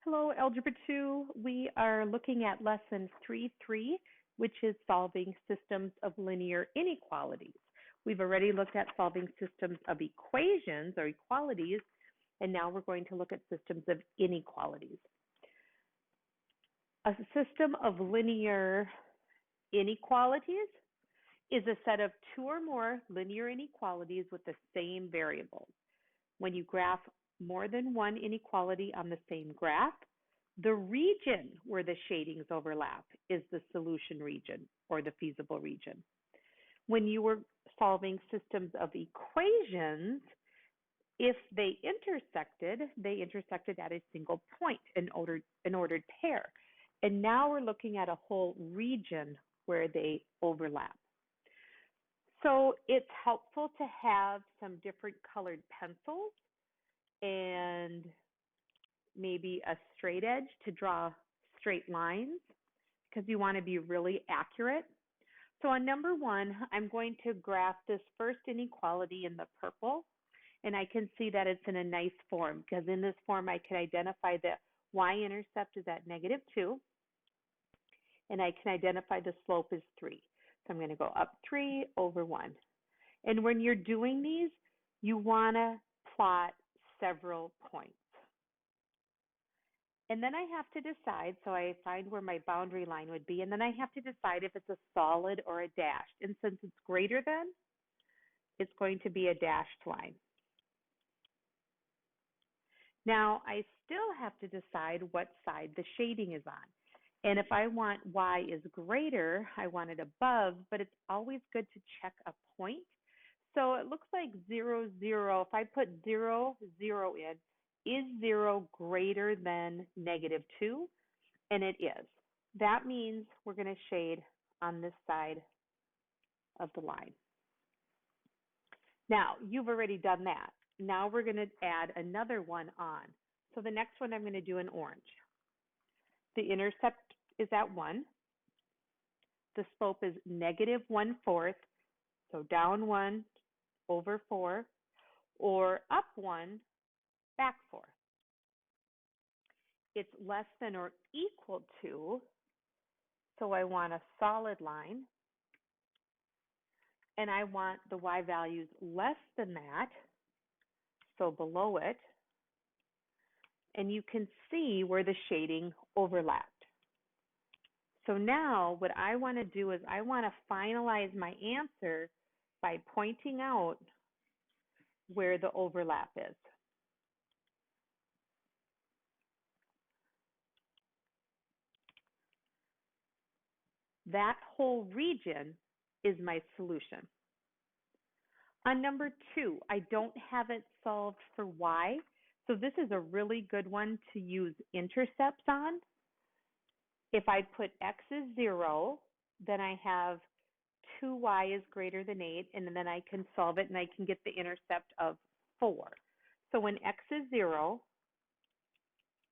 Hello, Algebra 2. We are looking at lesson 3.3, which is solving systems of linear inequalities. We've already looked at solving systems of equations or equalities, and now we're going to look at systems of inequalities. A system of linear inequalities is a set of two or more linear inequalities with the same variables. When you graph more than one inequality on the same graph, the region where the shadings overlap is the solution region or the feasible region. When you were solving systems of equations, if they intersected at a single point, an ordered pair. And now we're looking at a whole region where they overlap. So it's helpful to have some different colored pencils and maybe a straight edge to draw straight lines because you want to be really accurate. So on number 1, I'm going to graph this first inequality in the purple, and I can see that it's in a nice form because in this form I can identify the y-intercept is at -2, and I can identify the slope is 3. So I'm going to go up 3 over 1. And when you're doing these, you want to plot several points. And then I have to decide, so I find where my boundary line would be, and then I have to decide if it's a solid or a dashed. And since it's greater than, it's going to be a dashed line. Now, I still have to decide what side the shading is on. And if I want y is greater, I want it above, but it's always good to check a point. So it looks like 0, 0. If I put 0, 0 in, is 0 greater than -2? And it is. That means we're going to shade on this side of the line. Now, you've already done that. Now we're going to add another one on. So the next one I'm going to do in orange. The intercept is at 1. The slope is -1/4. So down 1 over 4, or up 1, back 4. It's less than or equal to, so I want a solid line, and I want the y values less than that, so below it, and you can see where the shading overlapped. So now what I want to do is I want to finalize my answer by pointing out where the overlap is. That whole region is my solution. On number 2, I don't have it solved for y, so this is a really good one to use intercepts on. If I put x is 0, then I have 2y is greater than 8, and then I can solve it and I can get the intercept of 4. So when x is 0,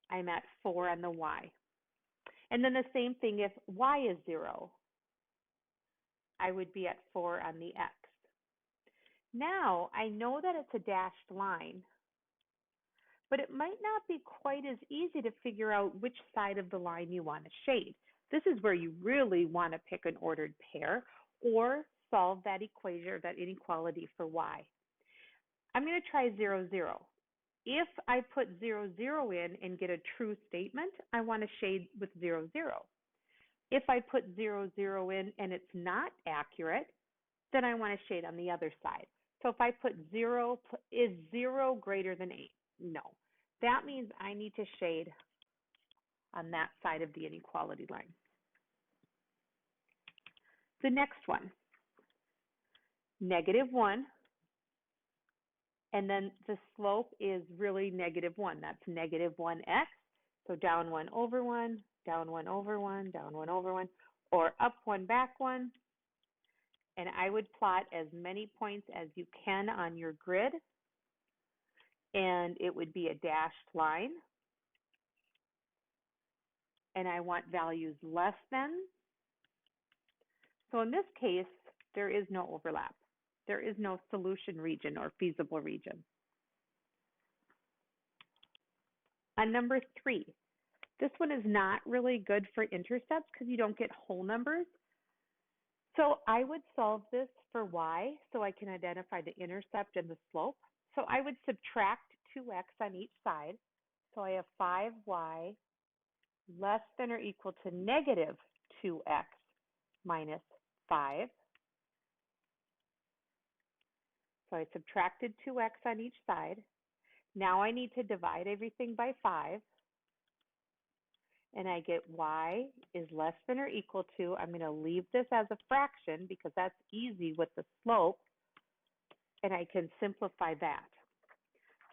I'm at 4 on the y. And then the same thing if y is 0, I would be at 4 on the x. Now, I know that it's a dashed line, but it might not be quite as easy to figure out which side of the line you want to shade. This is where you really want to pick an ordered pair or solve that equation or that inequality for y. I'm going to try 0, 0. If I put 0, 0 in and get a true statement, I want to shade with 0, 0. If I put 0, 0 in and it's not accurate, then I want to shade on the other side. So if I put 0, is 0 greater than 8? No. That means I need to shade on that side of the inequality line. The next one, -1, and then the slope is really -1. That's -1x. So down 1 over 1, down 1 over 1, down 1 over 1, or up 1, back 1. And I would plot as many points as you can on your grid, and it would be a dashed line. And I want values less than. So in this case, there is no overlap. There is no solution region or feasible region. On number 3, This one is not really good for intercepts because you don't get whole numbers. So I would solve this for y so I can identify the intercept and the slope. So I would subtract 2x on each side. So I have 5y less than or equal to negative 2x minus 5. So I subtracted 2x on each side. Now I need to divide everything by 5. And I get y is less than or equal to, I'm going to leave this as a fraction because that's easy with the slope. And I can simplify that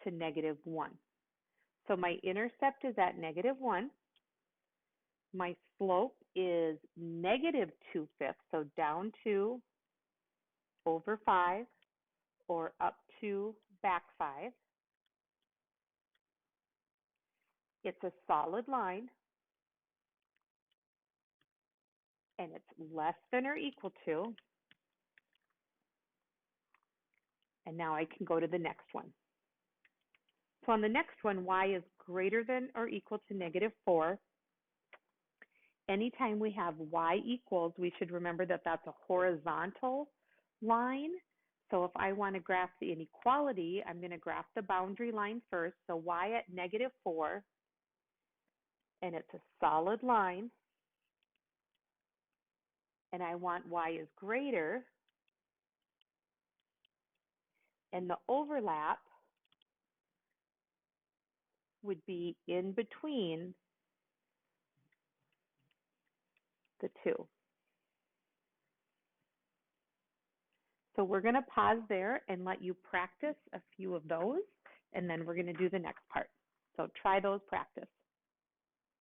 to negative 1. So my intercept is at negative 1. My slope is negative 2/5, so down 2 over 5 or up 2 back 5. It's a solid line, and it's less than or equal to, and now I can go to the next one. So on the next one, y is greater than or equal to negative 4. Anytime we have y equals, we should remember that that's a horizontal line. So if I want to graph the inequality, I'm going to graph the boundary line first. So y at negative 4, and it's a solid line. And I want y is greater. And the overlap would be in between the two. So we're going to pause there and let you practice a few of those, and then we're going to do the next part. So try those, practice.